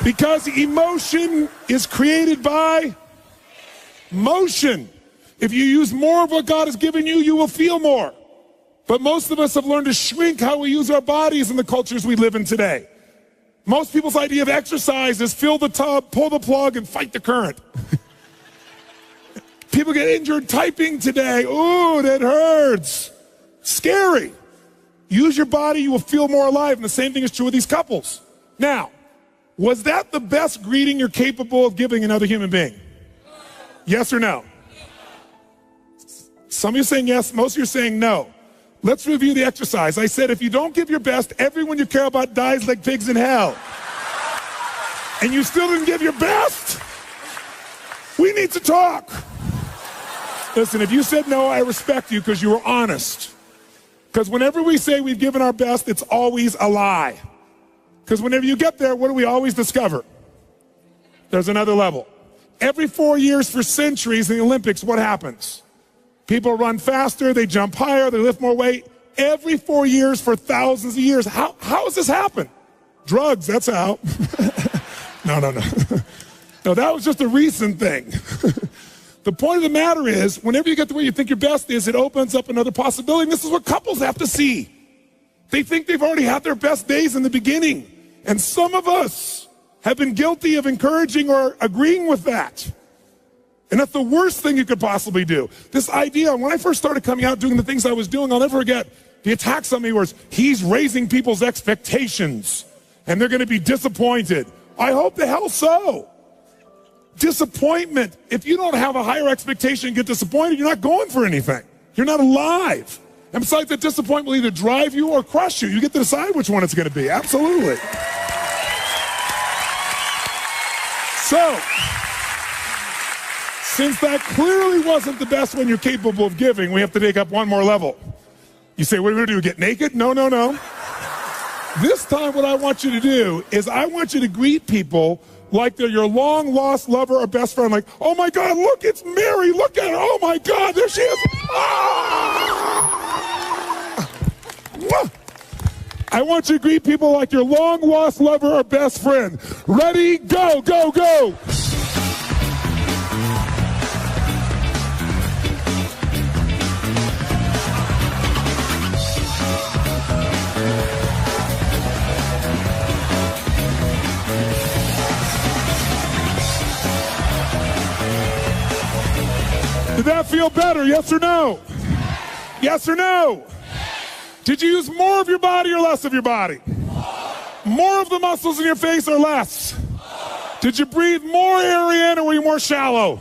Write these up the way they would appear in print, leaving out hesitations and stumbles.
Because emotion is created by motion. If you use more of what God has given you, you will feel more. But most of us have learned to shrink how we use our bodies in the cultures we live in today. Most people's idea of exercise is fill the tub, pull the plug, and fight the current. People get injured typing today. Ooh, that hurts. Scary. Use your body, you will feel more alive. And the same thing is true with these couples. Now, was that the best greeting you're capable of giving another human being? Yes or no? Some of you are saying yes, most of you are saying no. Let's review the exercise. I said if you don't give your best, everyone you care about dies like pigs in hell. And you still didn't give your best? We need to talk. Listen, if you said no, I respect you because you were honest. Because whenever we say we've given our best, it's always a lie. Because whenever you get there, what do we always discover? There's another level. Every 4 years for centuries in the Olympics, what happens? People run faster, they jump higher, they lift more weight. Every 4 years for thousands of years. How has this happened? Drugs, that's how. No. No, that was just a recent thing. The point of the matter is, whenever you get to where you think your best is, it opens up another possibility. And this is what couples have to see. They think they've already had their best days in the beginning. And some of us have been guilty of encouraging or agreeing with that. And that's the worst thing you could possibly do. This idea, when I first started coming out doing the things I was doing, I'll never forget, the attacks on me was, he's raising people's expectations, and they're going to be disappointed. I hope the hell so. Disappointment. If you don't have a higher expectation and get disappointed, you're not going for anything. You're not alive. And besides, that disappointment will either drive you or crush you. You get to decide which one it's going to be. Absolutely. So, since that clearly wasn't the best one you're capable of giving, we have to take up one more level. You say, what are we going to do, get naked? No. This time what I want you to do is I want you to greet people like they're your long-lost lover or best friend. Like, oh my God, look, it's Mary. Look at her. Oh my God, there she is. Ah! I want you to greet people like your long-lost lover or best friend. Ready, go, go, go. Did that feel better, yes or no? Yes or no? Did you use more of your body or less of your body? More of the muscles in your face or less? Did you breathe more air in or were you more shallow?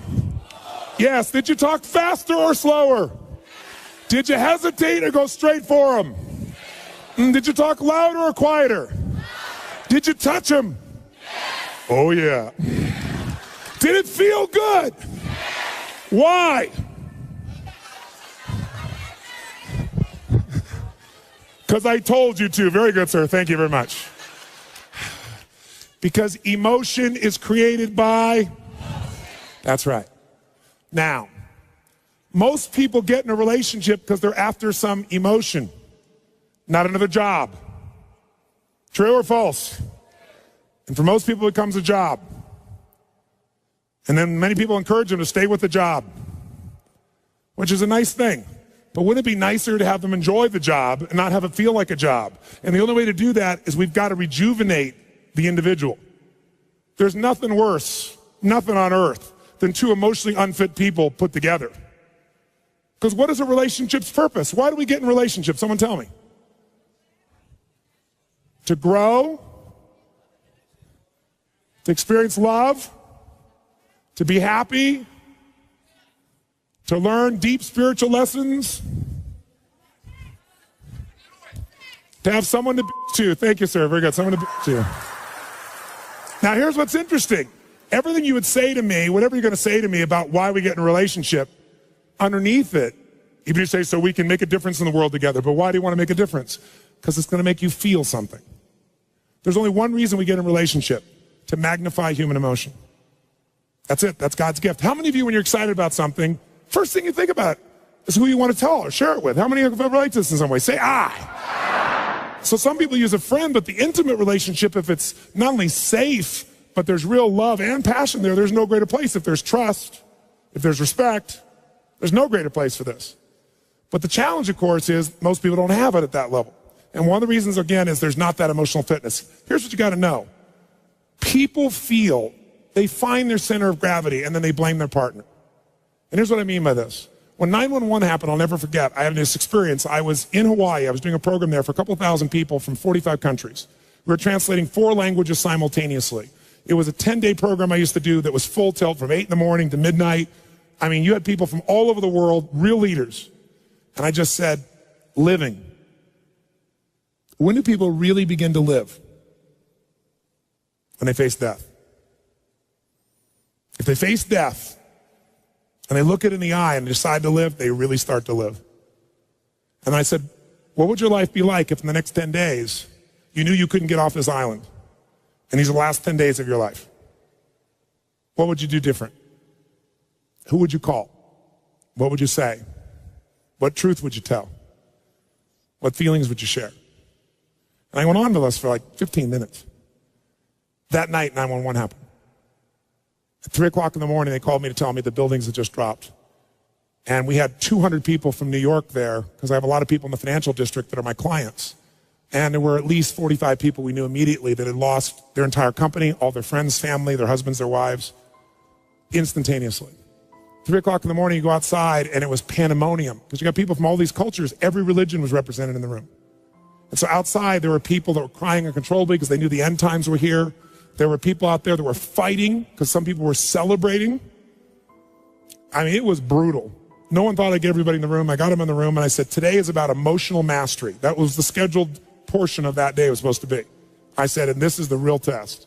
Yes. Did you talk faster or slower? Did you hesitate or go straight for them? Did you talk louder or quieter? Did you touch them? Oh yeah. Did it feel good? Why? Because I told you to. Very good, sir. Thank you very much. Because emotion is created by... That's right. Now, most people get in a relationship because they're after some emotion, not another job. True or false? And for most people, it becomes a job. And then many people encourage them to stay with the job, which is a nice thing. But wouldn't it be nicer to have them enjoy the job and not have it feel like a job? And the only way to do that is we've got to rejuvenate the individual. There's nothing worse, nothing on earth, than two emotionally unfit people put together. Because what is a relationship's purpose? Why do we get in relationships? Someone tell me. To grow, to experience love, to be happy, to learn deep spiritual lessons, to have someone to be to. Thank you, sir. Very good. Someone to be to. Now, here's what's interesting. Everything you would say to me, whatever you're going to say to me about why we get in a relationship, underneath it, even if you say, so we can make a difference in the world together. But why do you want to make a difference? Because it's going to make you feel something. There's only one reason we get in a relationship: to magnify human emotion. That's it. That's God's gift. How many of you, when you're excited about something, first thing you think about is who you want to tell or share it with? How many of you have relate to this in some way? Say, I. So some people use a friend, but the intimate relationship, if it's not only safe, but there's real love and passion there. There's no greater place. If there's trust, if there's respect, there's no greater place for this. But the challenge, of course, is most people don't have it at that level. And one of the reasons, again, is there's not that emotional fitness. Here's what you got to know. People feel, they find their center of gravity, and then they blame their partner. And here's what I mean by this. When 911 happened, I'll never forget, I had this experience. I was in Hawaii. I was doing a program there for a couple of thousand people from 45 countries. We were translating 4 languages simultaneously. It was a 10-day program I used to do that was full tilt from 8 in the morning to midnight. I mean, you had people from all over the world, real leaders. And I just said, living. When do people really begin to live? When they face death. If they face death, and they look it in the eye and decide to live, they really start to live. And I said, what would your life be like if in the next 10 days you knew you couldn't get off this island and these are the last 10 days of your life? What would you do different? Who would you call? What would you say? What truth would you tell? What feelings would you share? And I went on to this for like 15 minutes. That night, 911 happened. At 3 o'clock in the morning, they called me to tell me the buildings had just dropped. And we had 200 people from New York there, because I have a lot of people in the financial district that are my clients. And there were at least 45 people we knew immediately that had lost their entire company, all their friends, family, their husbands, their wives, instantaneously. 3 o'clock in the morning, you go outside, and it was pandemonium, because you got people from all these cultures. Every religion was represented in the room. And so outside, there were people that were crying uncontrollably because they knew the end times were here. There were people out there that were fighting because some people were celebrating. I mean, it was brutal. No one thought I'd get everybody in the room. I got them in the room, and I said, today is about emotional mastery. That was the scheduled portion of that day it was supposed to be. I said, and this is the real test.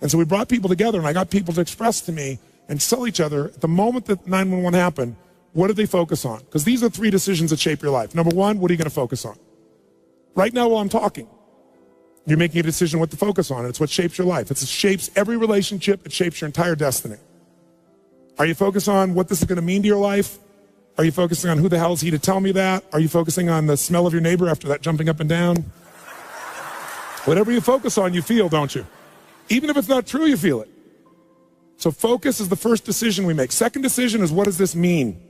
And so we brought people together, and I got people to express to me and tell each other, at the moment that 911 happened, what did they focus on? Because these are 3 decisions that shape your life. Number 1, what are you going to focus on? Right now while I'm talking, you're making a decision what to focus on. And it's what shapes your life. It shapes every relationship. It shapes your entire destiny. Are you focused on what this is going to mean to your life? Are you focusing on who the hell is he to tell me that? Are you focusing on the smell of your neighbor after that jumping up and down? Whatever you focus on, you feel, don't you? Even if it's not true, you feel it. So focus is the first decision we make. Second decision is, what does this mean?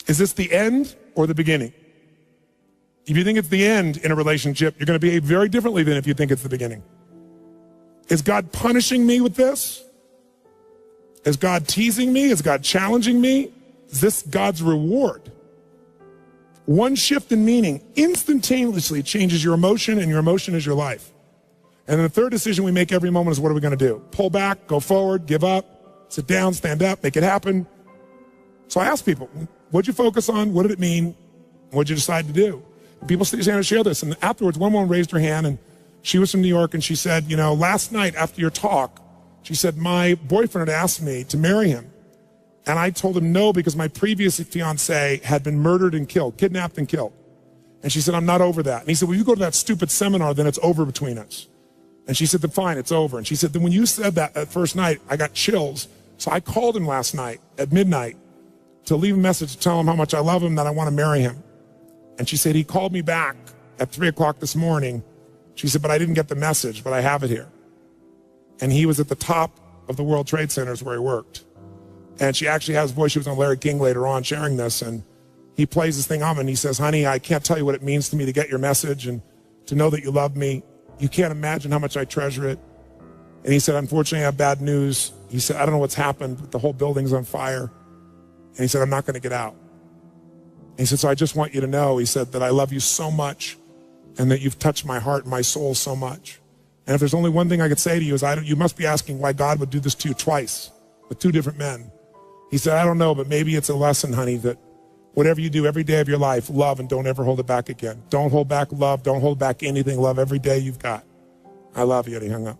Is this the end or the beginning? If you think it's the end in a relationship, you're going to behave very differently than if you think it's the beginning. Is God punishing me with this? Is God teasing me? Is God challenging me? Is this God's reward? One shift in meaning instantaneously changes your emotion, and your emotion is your life. And then the third decision we make every moment is, what are we going to do? Pull back, go forward, give up, sit down, stand up, make it happen. So I ask people, what'd you focus on? What did it mean? What'd you decide to do? And people stand to share this. And afterwards, one woman raised her hand, and she was from New York, and she said, you know, last night after your talk, she said, my boyfriend had asked me to marry him. And I told him no, because my previous fiance had been murdered and killed, kidnapped and killed. And she said, I'm not over that. And he said, well, you go to that stupid seminar, then it's over between us. And she said, then fine, it's over. And she said, then when you said that first night, I got chills. So I called him last night at midnight to leave a message to tell him how much I love him, that I want to marry him. And she said, he called me back at 3 o'clock this morning. She said, but I didn't get the message, but I have it here. And he was at the top of the World Trade Centers where he worked. And she actually has his voice. She was on Larry King later on sharing this. And he plays this thing on, and he says, honey, I can't tell you what it means to me to get your message and to know that you love me. You can't imagine how much I treasure it. And he said, unfortunately, I have bad news. He said, I don't know what's happened, but the whole building's on fire. And he said, I'm not going to get out. And he said, so I just want you to know, he said, that I love you so much and that you've touched my heart and my soul so much. And if there's only one thing I could say to you is, you must be asking why God would do this to you twice with 2 different men. He said, I don't know, but maybe it's a lesson, honey, that whatever you do every day of your life, love, and don't ever hold it back again. Don't hold back love. Don't hold back anything. Love every day you've got. I love you. And he hung up.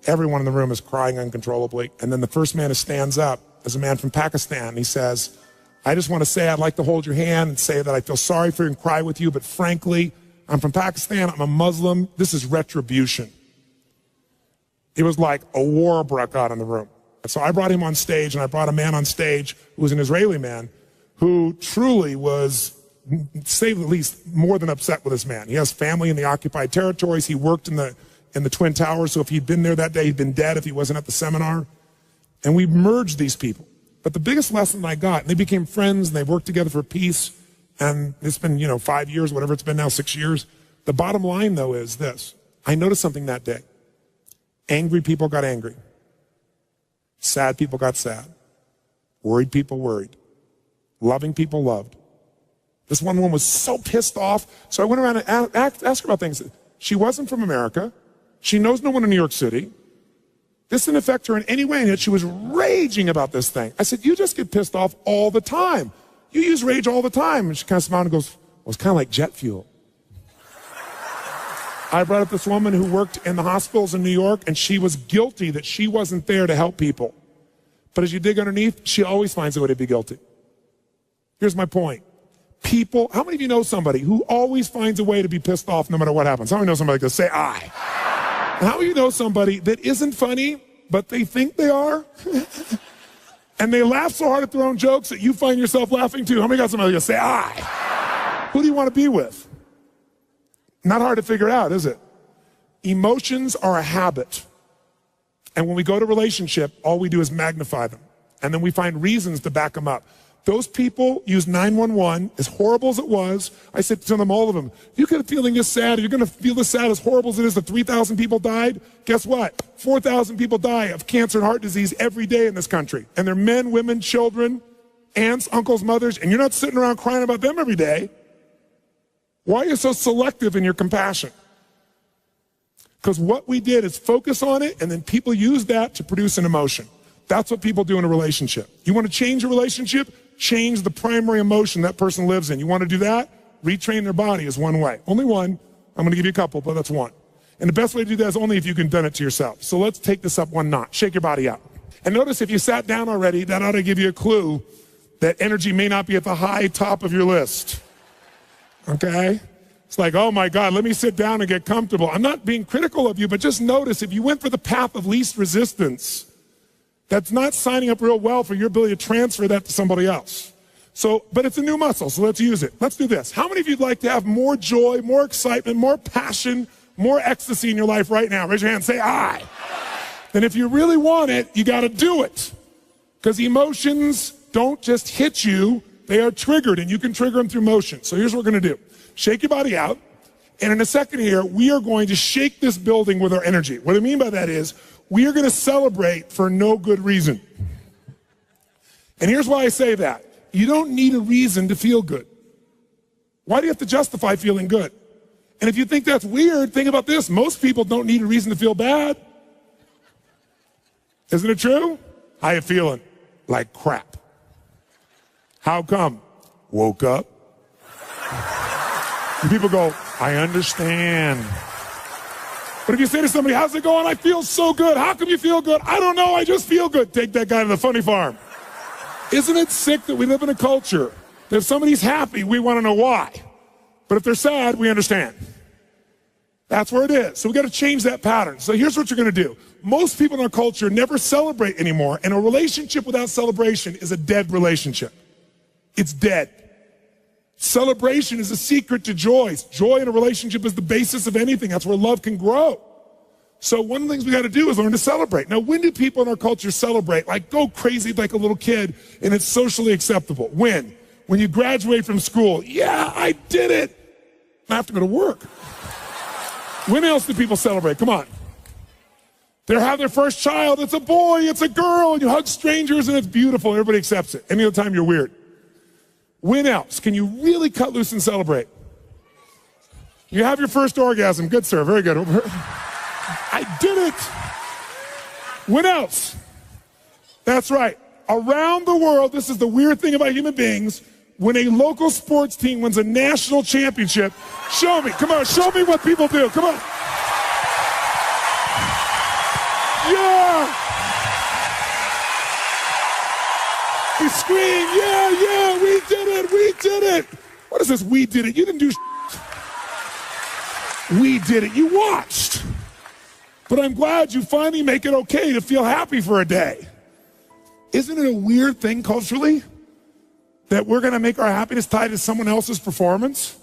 Everyone in the room is crying uncontrollably. And then the first man who stands up is a man from Pakistan. He says, I just want to say I'd like to hold your hand and say that I feel sorry for you and cry with you, but frankly, I'm from Pakistan. I'm a Muslim. This is retribution. It was like a war broke out in the room. And so I brought him on stage, and I brought a man on stage who was an Israeli man who truly was, to say the least, more than upset with this man. He has family in the occupied territories. He worked in the in the Twin Towers. So if he'd been there that day, he'd been dead if he wasn't at the seminar. And we merged these people. But the biggest lesson I got, and they became friends, and they worked together for peace, and it's been, 5 years, whatever it's been now, 6 years. The bottom line, though, is this. I noticed something that day. Angry people got angry. Sad people got sad. Worried people worried. Loving people loved. This one woman was so pissed off, so I went around and asked her about things. She wasn't from America. She knows no one in New York City. This didn't affect her in any way, and yet she was raging about this thing. I said, you just get pissed off all the time. You use rage all the time. And she kind of smiled and goes, well, it's kind of like jet fuel. I brought up this woman who worked in the hospitals in New York, and she was guilty that she wasn't there to help people. But as you dig underneath, she always finds a way to be guilty. Here's my point. People, how many of you know somebody who always finds a way to be pissed off no matter what happens? How many know somebody that goes, say I? And how do you know somebody that isn't funny, but they think they are? And they laugh so hard at their own jokes that you find yourself laughing too. How many got somebody that say I? Who do you want to be with? Not hard to figure out, is it? Emotions are a habit. And when we go to relationship, all we do is magnify them. And then we find reasons to back them up. Those people use 911, as horrible as it was. I said to them, all of them, you could be feeling this sad, you're going to feel this sad, as horrible as it is that 3,000 people died. Guess what? 4,000 people die of cancer and heart disease every day in this country. And they're men, women, children, aunts, uncles, mothers, and you're not sitting around crying about them every day. Why are you so selective in your compassion? Because what we did is focus on it, and then people use that to produce an emotion. That's what people do in a relationship. You want to change a relationship? Change the primary emotion that person lives in. You want to do that? Retrain their body is one way. Only one. I'm going to give you a couple, but that's one. And the best way to do that is only if you can done it to yourself. So let's take this up one notch. Shake your body out. And notice if you sat down already, that ought to give you a clue that energy may not be at the high top of your list. Okay? It's like, oh my God, let me sit down and get comfortable. I'm not being critical of you, but just notice if you went for the path of least resistance, that's not signing up real well for your ability to transfer that to somebody else. So, but it's a new muscle, so let's use it. Let's do this. How many of you'd like to have more joy, more excitement, more passion, more ecstasy in your life right now? Raise your hand, say I. Then if you really want it, you got to do it. Because emotions don't just hit you, they are triggered, and you can trigger them through motion. So here's what we're going to do. Shake your body out, and in a second here, we are going to shake this building with our energy. What I mean by that is, we are going to celebrate for no good reason. And here's why I say that. You don't need a reason to feel good. Why do you have to justify feeling good? And if you think that's weird, think about this. Most people don't need a reason to feel bad. Isn't it true? How you feeling? Like crap. How come? Woke up. And people go, I understand. But if you say to somebody, how's it going? I feel so good. How come you feel good? I don't know. I just feel good. Take that guy to the funny farm. Isn't it sick that we live in a culture that if somebody's happy, we want to know why. But if they're sad, we understand. That's where it is. So we got to change that pattern. So here's what you're going to do. Most people in our culture never celebrate anymore. And a relationship without celebration is a dead relationship. It's dead. Celebration is a secret to joy. Joy in a relationship is the basis of anything. That's where love can grow. So one of the things we got to do is learn to celebrate. Now, when do people in our culture celebrate? Like go crazy like a little kid and it's socially acceptable. When? When you graduate from school. Yeah, I did it. I have to go to work. When else do people celebrate? Come on. They have their first child. It's a boy. It's a girl. And you hug strangers and it's beautiful. Everybody accepts it. Any other time you're weird. When else can you really cut loose and celebrate? You have your first orgasm. Good, sir. Very good. I did it. When else? That's right. Around the world, this is the weird thing about human beings, when a local sports team wins a national championship, show me. Come on, show me what people do. Come on. Yeah. We scream, yeah, we did it. What is this, we did it? You didn't do We did it, you watched. But I'm glad you finally make it okay to feel happy for a day. Isn't it a weird thing culturally that we're going to make our happiness tied to someone else's performance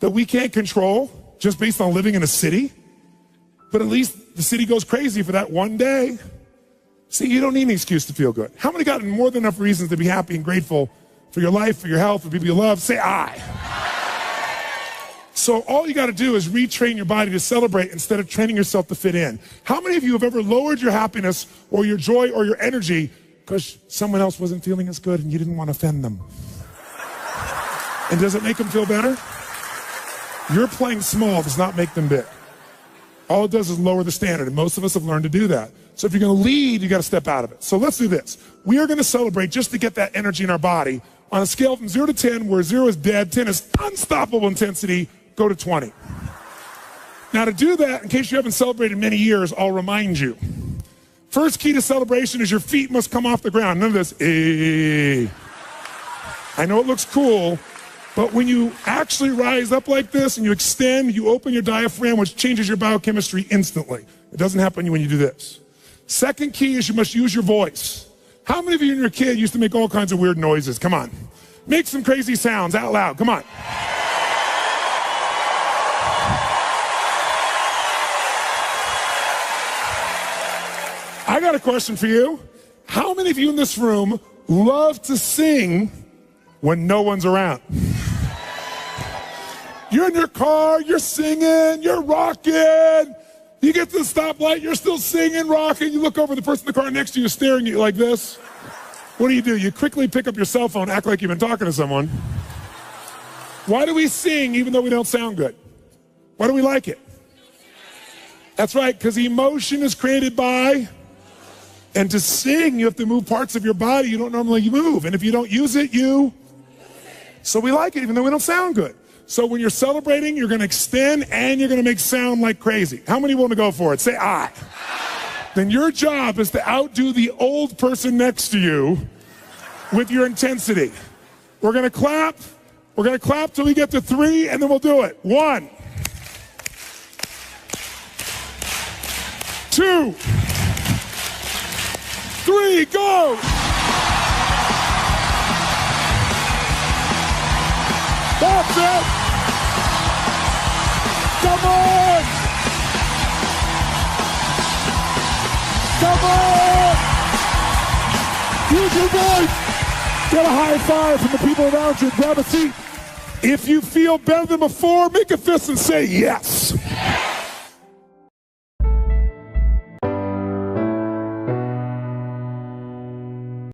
that we can't control just based on living in a city? but at least the city goes crazy for that one day. See, you don't need an excuse to feel good. How many got more than enough reasons to be happy and grateful for your life, for your health, for people you love? Say I. So all you got to do is retrain your body to celebrate instead of training yourself to fit in. How many of you have ever lowered your happiness or your joy or your energy because someone else wasn't feeling as good and you didn't want to offend them? And does it make them feel better? Your playing small does not make them big. All it does is lower the standard, and most of us have learned to do that. So if you're going to lead, you got to step out of it. So let's do this. We are going to celebrate just to get that energy in our body. On a scale from 0 to 10, where 0 is dead, 10 is unstoppable intensity, go to 20. Now to do that, in case you haven't celebrated in many years, I'll remind you. First key to celebration is your feet must come off the ground. None of this, I know it looks cool, but when you actually rise up like this and you extend, you open your diaphragm, which changes your biochemistry instantly. It doesn't happen when you do this. Second key is you must use your voice. How many of you and your kid used to make all kinds of weird noises? Come on. Make some crazy sounds out loud. Come on. I got a question for you. How many of you in this room love to sing when no one's around? You're in your car, you're singing, you're rocking. You get to the stoplight, you're still singing, rocking. You look over, the person in the car next to you is staring at you like this. What do? You quickly pick up your cell phone, act like you've been talking to someone. Why do we sing even though we don't sound good? Why do we like it? That's right, because emotion is created by, and to sing, you have to move parts of your body you don't normally move. And if you don't use it, so we like it even though we don't sound good. So when you're celebrating, you're going to extend and you're going to make sound like crazy. How many want to go for it? Say I. Then your job is to outdo the old person next to you with your intensity. We're going to clap. We're going to clap till we get to 3, and then we'll do it. 1, 2, 3, go! That's it! Come on! Come on! Use your voice! Get a high five from the people around you. Grab a seat. If you feel better than before, make a fist and say yes.